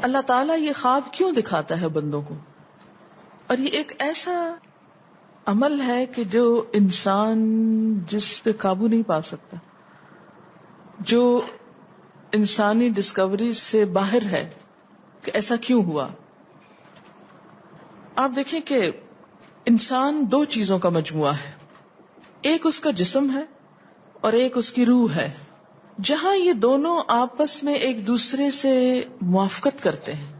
اللہ تعالیٰ یہ خواب کیوں دکھاتا ہے بندوں کو؟ اور یہ ایک ایسا عمل ہے کہ جو انسان جس پہ قابو نہیں پا سکتا، جو انسانی ڈسکوری سے باہر ہے کہ ایسا کیوں ہوا. آپ دیکھیں کہ انسان دو چیزوں کا مجموعہ ہے، ایک اس کا جسم ہے اور ایک اس کی روح ہے. جہاں یہ دونوں آپس میں ایک دوسرے سے موافقت کرتے ہیں،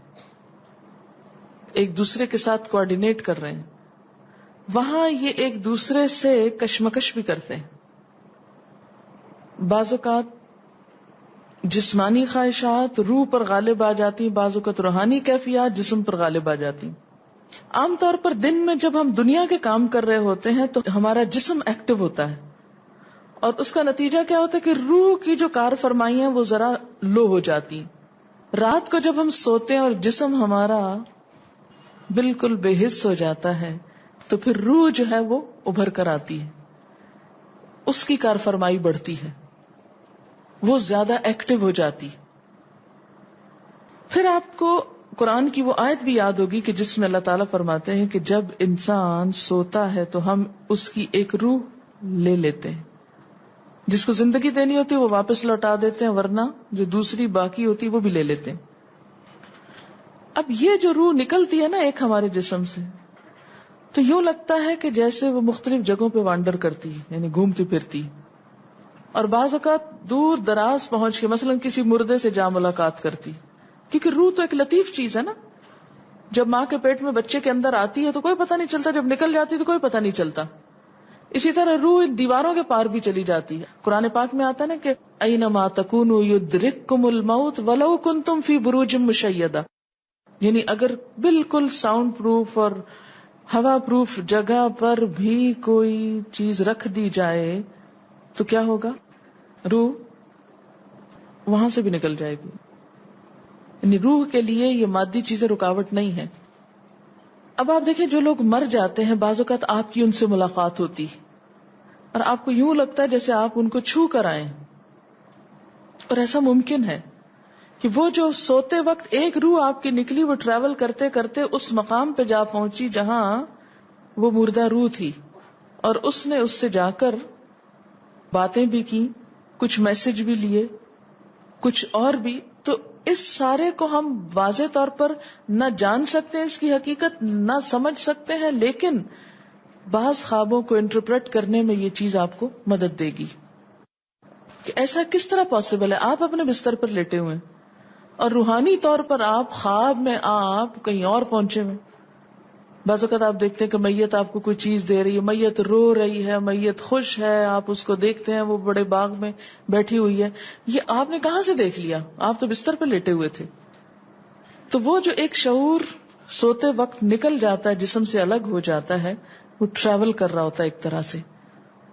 ایک دوسرے کے ساتھ کوآرڈینیٹ کر رہے ہیں، وہاں یہ ایک دوسرے سے کشمکش بھی کرتے ہیں. بعض اوقات جسمانی خواہشات روح پر غالب آ جاتی ہیں، بعض اوقات روحانی کیفیات جسم پر غالب آ جاتی ہیں. عام طور پر دن میں جب ہم دنیا کے کام کر رہے ہوتے ہیں تو ہمارا جسم ایکٹیو ہوتا ہے، اور اس کا نتیجہ کیا ہوتا ہے کہ روح کی جو کار فرمائی ہیں وہ ذرا لو ہو جاتی ہیں. رات کو جب ہم سوتے ہیں اور جسم ہمارا بالکل بے حس ہو جاتا ہے تو پھر روح جو ہے وہ ابھر کر آتی ہے، اس کی کار فرمائی بڑھتی ہے، وہ زیادہ ایکٹیو ہو جاتی. پھر آپ کو قرآن کی وہ آیت بھی یاد ہوگی کہ جس میں اللہ تعالیٰ فرماتے ہیں کہ جب انسان سوتا ہے تو ہم اس کی ایک روح لے لیتے ہیں، جس کو زندگی دینی ہوتی ہے وہ واپس لوٹا دیتے ہیں، ورنہ جو دوسری باقی ہوتی ہے وہ بھی لے لیتے ہیں. اب یہ جو روح نکلتی ہے نا ایک ہمارے جسم سے، تو یوں لگتا ہے کہ جیسے وہ مختلف جگہوں پہ وانڈر کرتی ہے، یعنی گھومتی پھرتی، اور بعض اوقات دور دراز پہنچ کے مثلا کسی مردے سے جا ملاقات کرتی، کیونکہ روح تو ایک لطیف چیز ہے نا. جب ماں کے پیٹ میں بچے کے اندر آتی ہے تو کوئی پتہ نہیں چلتا، جب نکل جاتی تو کوئی پتہ نہیں چلتا. اسی طرح روح ان دیواروں کے پار بھی چلی جاتی ہے. قرآن پاک میں آتا ہے نا کہ اینما تکونوا یدرککم الموت ولو کنتم فی بروج مشیدہ، یعنی اگر بالکل ساؤنڈ پروف اور ہوا پروف جگہ پر بھی کوئی چیز رکھ دی جائے تو کیا ہوگا؟ روح وہاں سے بھی نکل جائے گی. یعنی روح کے لیے یہ مادی چیزیں رکاوٹ نہیں ہے. اب آپ دیکھیں جو لوگ مر جاتے ہیں بعض اوقات آپ کی ان سے ملاقات ہوتی اور آپ کو یوں لگتا ہے جیسے آپ ان کو چھو کر آئیں، اور ایسا ممکن ہے کہ وہ جو سوتے وقت ایک روح آپ کی نکلی وہ ٹریول کرتے کرتے اس مقام پہ جا پہنچی جہاں وہ مردہ روح تھی، اور اس نے اس سے جا کر باتیں بھی کی، کچھ میسج بھی لیے، کچھ اور بھی. تو اس سارے کو ہم واضح طور پر نہ جان سکتے ہیں، اس کی حقیقت نہ سمجھ سکتے ہیں، لیکن بعض خوابوں کو انٹرپریٹ کرنے میں یہ چیز آپ کو مدد دے گی کہ ایسا کس طرح پاسبل ہے. آپ اپنے بستر پر لیٹے ہوئے اور روحانی طور پر آپ خواب میں آپ کہیں اور پہنچے ہوئے. بعض اوقات آپ دیکھتے ہیں کہ میت آپ کو کوئی چیز دے رہی ہے، میت رو رہی ہے، میت خوش ہے، آپ اس کو دیکھتے ہیں وہ بڑے باغ میں بیٹھی ہوئی ہے. یہ آپ نے کہاں سے دیکھ لیا؟ آپ تو بستر پہ لیٹے ہوئے تھے. تو وہ جو ایک شعور سوتے وقت نکل جاتا ہے، جسم سے الگ ہو جاتا ہے، وہ ٹریول کر رہا ہوتا ہے ایک طرح سے،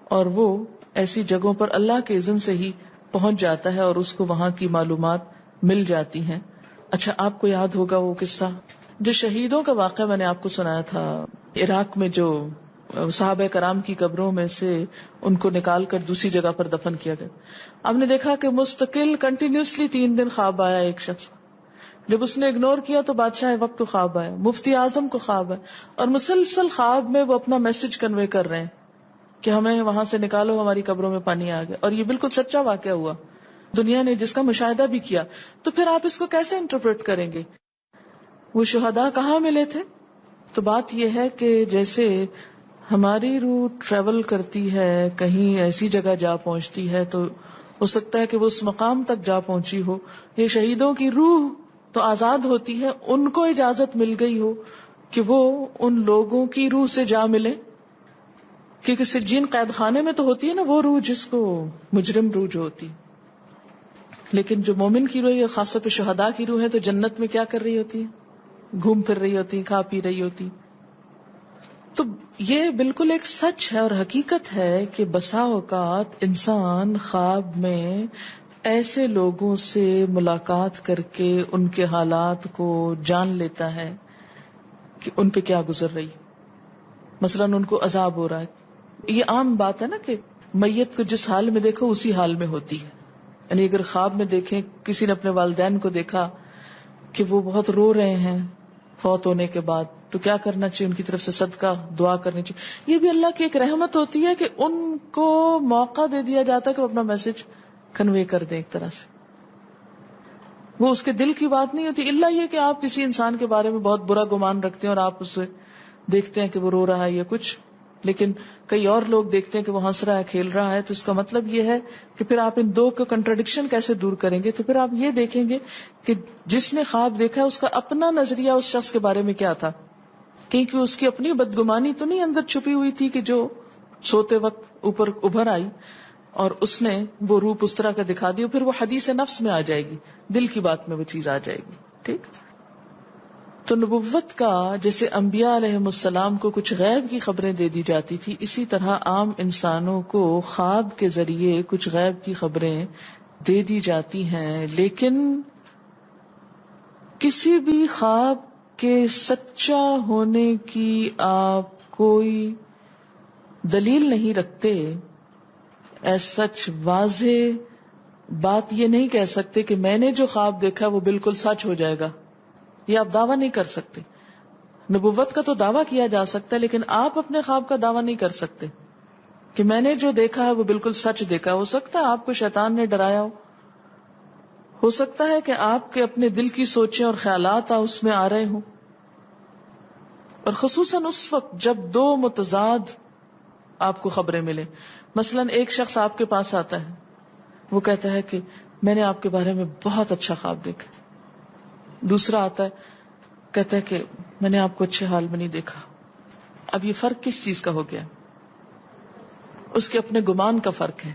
اور وہ ایسی جگہوں پر اللہ کے اذن سے ہی پہنچ جاتا ہے اور اس کو وہاں کی معلومات مل جاتی ہیں. اچھا، آپ کو یاد ہوگا وہ قصہ جو شہیدوں کا واقعہ میں نے آپ کو سنایا تھا، عراق میں جو صحابہ کرام کی قبروں میں سے ان کو نکال کر دوسری جگہ پر دفن کیا گیا. آپ نے دیکھا کہ مستقل کنٹینیوسلی 3 دن خواب آیا ایک شخص، جب اس نے اگنور کیا تو بادشاہ وقت کو خواب آیا، مفتی اعظم کو خواب ہے، اور مسلسل خواب میں وہ اپنا میسج کنوے کر رہے ہیں کہ ہمیں وہاں سے نکالو، ہماری قبروں میں پانی آ گیا. اور یہ بالکل سچا واقعہ ہوا، دنیا نے جس کا مشاہدہ بھی کیا. تو پھر آپ اس کو کیسے انٹرپریٹ کریں گے؟ وہ شہداء کہاں ملے تھے؟ تو بات یہ ہے کہ جیسے ہماری روح ٹریول کرتی ہے، کہیں ایسی جگہ جا پہنچتی ہے، تو ہو سکتا ہے کہ وہ اس مقام تک جا پہنچی ہو. یہ شہیدوں کی روح تو آزاد ہوتی ہے، ان کو اجازت مل گئی ہو کہ وہ ان لوگوں کی روح سے جا ملے، کیونکہ سجین قید خانے میں تو ہوتی ہے نا وہ روح جس کو مجرم روح جو ہوتی، لیکن جو مومن کی روح ہے، خاص طور پہ شہداء کی روح ہے، تو جنت میں کیا کر رہی ہوتی ہے؟ گھوم پھر رہی ہوتی، کھا پی رہی ہوتی. تو یہ بالکل ایک سچ ہے اور حقیقت ہے کہ بسا اوقات انسان خواب میں ایسے لوگوں سے ملاقات کر کے ان کے حالات کو جان لیتا ہے کہ ان پہ کیا گزر رہی. مثلا ان کو عذاب ہو رہا ہے. یہ عام بات ہے نا کہ میت کو جس حال میں دیکھو اسی حال میں ہوتی ہے. یعنی اگر خواب میں دیکھیں کسی نے اپنے والدین کو دیکھا کہ وہ بہت رو رہے ہیں فوت ہونے کے بعد، تو کیا کرنا چاہیے؟ ان کی طرف سے صدقہ دعا کرنی چاہیے. یہ بھی اللہ کی ایک رحمت ہوتی ہے کہ ان کو موقع دے دیا جاتا ہے کہ وہ اپنا میسج کنوے کر دیں. ایک طرح سے وہ اس کے دل کی بات نہیں ہوتی، الا یہ کہ آپ کسی انسان کے بارے میں بہت برا گمان رکھتے ہیں اور آپ اسے دیکھتے ہیں کہ وہ رو رہا ہے یا کچھ، لیکن کئی اور لوگ دیکھتے ہیں کہ وہ ہنس رہا ہے، کھیل رہا ہے. تو اس کا مطلب یہ ہے کہ پھر آپ ان دو کا کنٹراڈکشن کیسے دور کریں گے؟ تو پھر آپ یہ دیکھیں گے کہ جس نے خواب دیکھا اس کا اپنا نظریہ اس شخص کے بارے میں کیا تھا، کیونکہ اس کی اپنی بدگمانی تو نہیں اندر چھپی ہوئی تھی کہ جو سوتے وقت اوپر ابھر آئی اور اس نے وہ روپ اس طرح کا دکھا دیا. پھر وہ حدیث نفس میں آ جائے گی، دل کی بات میں وہ چیز آ جائے گی. ٹھیک. تو نبوت کا جیسے انبیاء علیہم السلام کو کچھ غیب کی خبریں دے دی جاتی تھی، اسی طرح عام انسانوں کو خواب کے ذریعے کچھ غیب کی خبریں دے دی جاتی ہیں. لیکن کسی بھی خواب کے سچا ہونے کی آپ کوئی دلیل نہیں رکھتے. ایز سچ واضح بات یہ نہیں کہہ سکتے کہ میں نے جو خواب دیکھا وہ بالکل سچ ہو جائے گا، یہ آپ دعویٰ نہیں کر سکتے. نبوت کا تو دعویٰ کیا جا سکتا ہے، لیکن آپ اپنے خواب کا دعویٰ نہیں کر سکتے کہ میں نے جو دیکھا ہے وہ بالکل سچ دیکھا. ہو سکتا ہے آپ کو شیطان نے ڈرایا ہو سکتا ہے کہ آپ کے اپنے دل کی سوچیں اور خیالات اس میں آ رہے ہوں، اور خصوصاً اس وقت جب دو متضاد آپ کو خبریں ملیں. مثلاً ایک شخص آپ کے پاس آتا ہے، وہ کہتا ہے کہ میں نے آپ کے بارے میں بہت اچھا خواب دیکھا. دوسرا آتا ہے کہتا ہے کہ میں نے آپ کو اچھے حال میں نہیں دیکھا. اب یہ فرق کس چیز کا ہو گیا؟ اس کے اپنے گمان کا فرق ہے.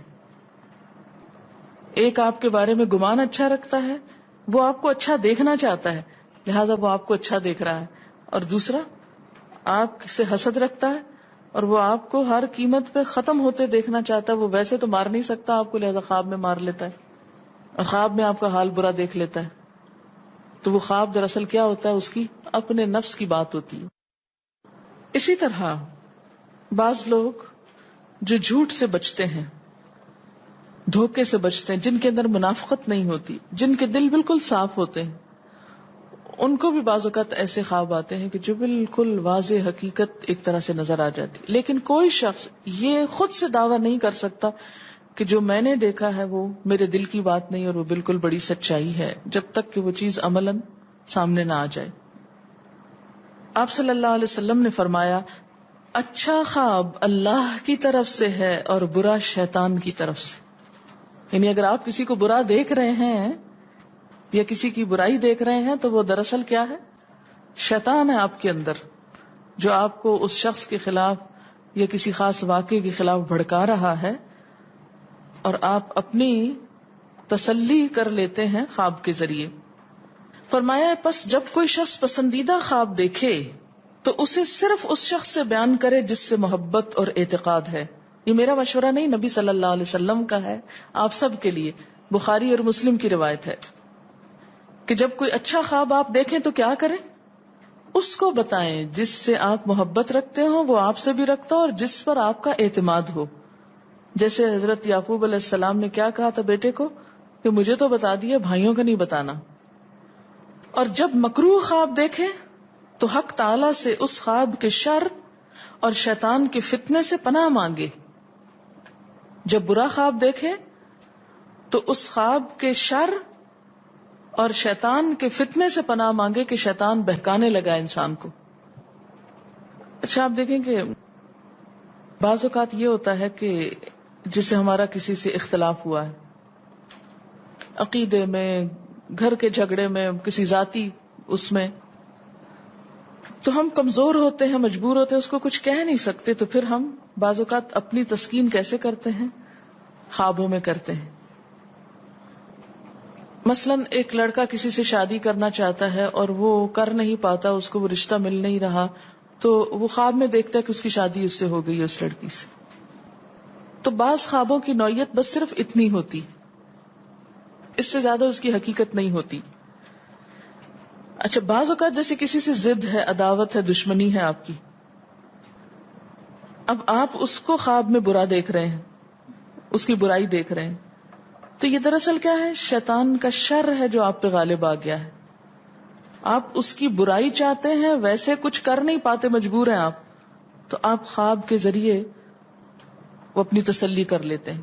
ایک آپ کے بارے میں گمان اچھا رکھتا ہے، وہ آپ کو اچھا دیکھنا چاہتا ہے لہذا وہ آپ کو اچھا دیکھ رہا ہے، اور دوسرا آپ سے حسد رکھتا ہے اور وہ آپ کو ہر قیمت پہ ختم ہوتے دیکھنا چاہتا ہے. وہ ویسے تو مار نہیں سکتا آپ کو، لہذا خواب میں مار لیتا ہے اور خواب میں آپ کا حال برا دیکھ لیتا ہے. تو وہ خواب دراصل کیا ہوتا ہے؟ اس کی اپنے نفس کی بات ہوتی ہے. اسی طرح بعض لوگ جو جھوٹ سے بچتے ہیں، دھوکے سے بچتے ہیں، جن کے اندر منافقت نہیں ہوتی، جن کے دل بالکل صاف ہوتے ہیں، ان کو بھی بعض اوقات ایسے خواب آتے ہیں کہ جو بالکل واضح حقیقت ایک طرح سے نظر آ جاتی. لیکن کوئی شخص یہ خود سے دعویٰ نہیں کر سکتا کہ جو میں نے دیکھا ہے وہ میرے دل کی بات نہیں اور وہ بالکل بڑی سچائی ہے، جب تک کہ وہ چیز عملاً سامنے نہ آ جائے. آپ صلی اللہ علیہ وسلم نے فرمایا اچھا خواب اللہ کی طرف سے ہے اور برا شیطان کی طرف سے. یعنی اگر آپ کسی کو برا دیکھ رہے ہیں یا کسی کی برائی دیکھ رہے ہیں تو وہ دراصل کیا ہے؟ شیطان ہے آپ کے اندر، جو آپ کو اس شخص کے خلاف یا کسی خاص واقعے کے خلاف بھڑکا رہا ہے، اور آپ اپنی تسلی کر لیتے ہیں خواب کے ذریعے. فرمایا پس جب کوئی شخص پسندیدہ خواب دیکھے تو اسے صرف اس شخص سے بیان کرے جس سے محبت اور اعتقاد ہے. یہ میرا مشورہ نہیں، نبی صلی اللہ علیہ وسلم کا ہے آپ سب کے لیے. بخاری اور مسلم کی روایت ہے کہ جب کوئی اچھا خواب آپ دیکھیں تو کیا کریں؟ اس کو بتائیں جس سے آپ محبت رکھتے ہو، وہ آپ سے بھی رکھتا ہو اور جس پر آپ کا اعتماد ہو. جیسے حضرت یعقوب علیہ السلام نے کیا کہا تھا بیٹے کو کہ مجھے تو بتا دیا، بھائیوں کا نہیں بتانا. اور جب مکروہ خواب دیکھیں تو حق تعالی سے اس خواب کے شر اور شیطان کے فتنے سے پناہ مانگے. جب برا خواب دیکھیں تو اس خواب کے شر اور شیطان کے فتنے سے پناہ مانگے کہ شیطان بہکانے لگا انسان کو. اچھا آپ دیکھیں کہ بعض اوقات یہ ہوتا ہے کہ جسے ہمارا کسی سے اختلاف ہوا ہے، عقیدے میں، گھر کے جھگڑے میں، کسی ذاتی اس میں، تو ہم کمزور ہوتے ہیں، مجبور ہوتے ہیں، اس کو کچھ کہہ نہیں سکتے. تو پھر ہم بعض اوقات اپنی تسکین کیسے کرتے ہیں؟ خوابوں میں کرتے ہیں. مثلاً ایک لڑکا کسی سے شادی کرنا چاہتا ہے اور وہ کر نہیں پاتا، اس کو وہ رشتہ مل نہیں رہا، تو وہ خواب میں دیکھتا ہے کہ اس کی شادی اس سے ہو گئی ہے، اس لڑکی سے. تو بعض خوابوں کی نوعیت بس صرف اتنی ہوتی، اس سے زیادہ اس کی حقیقت نہیں ہوتی. اچھا بعض اوقات جیسے کسی سے ضد ہے، عداوت ہے، دشمنی ہے آپ کی، اب آپ اس کو خواب میں برا دیکھ رہے ہیں، اس کی برائی دیکھ رہے ہیں، تو یہ دراصل کیا ہے؟ شیطان کا شر ہے جو آپ پہ غالب آ گیا ہے. آپ اس کی برائی چاہتے ہیں، ویسے کچھ کر نہیں پاتے، مجبور ہیں آپ، تو آپ خواب کے ذریعے وہ اپنی تسلی کر لیتے ہیں.